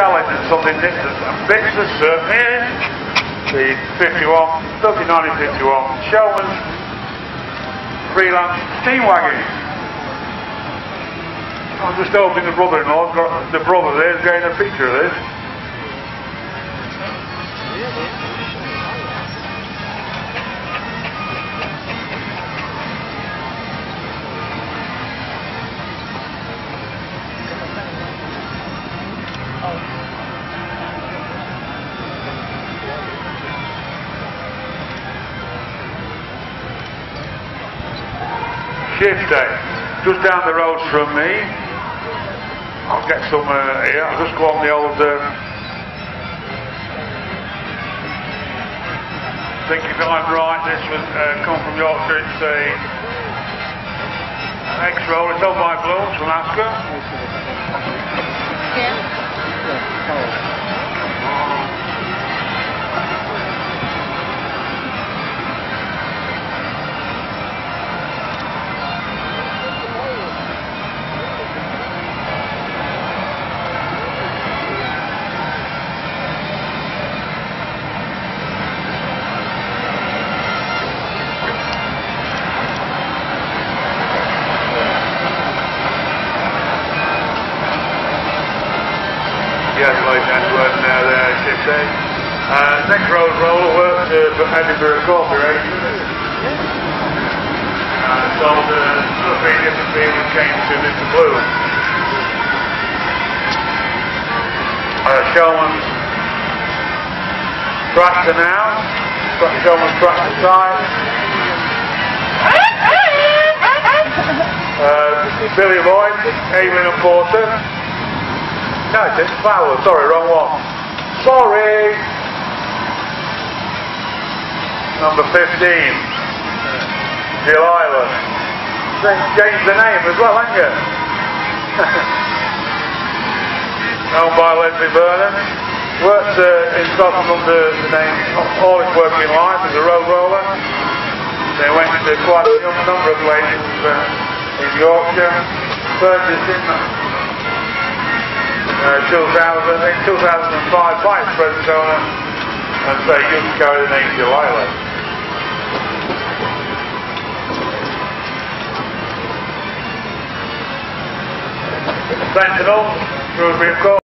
challenge and something different. And bits of surf here, the 1951 Showman's freelance steam wagon. I'm just hoping the brother-in-law, the brother there, is getting a picture of this. Shift day, just down the road from me. I'll get some here. I'll just go on the old. I think if I'm right, this would come from Yorkshire. It's an X-roll. It's owned by Blooms from Ascot. Yes, ladies and gentlemen, there is shift day. Next road roller worked for Edinburgh Corporation. Sold two or three different people came to Mr. Bloom. Showman's tractor now. Showman's tractor side. Billy Boyd, Evelyn and Porter. No, it's Fowler, sorry, wrong one. Sorry! Number 15. Delilah. Changed the name as well, haven't you? Owned by Leslie Vernon. Worked in Scotland under the name, all his working life as a road roller. They went to quite a number of places in Yorkshire. Purchased in 2005 vice president owner, and so you can carry the name Delilah. Sentinel, Shrewsbury of course.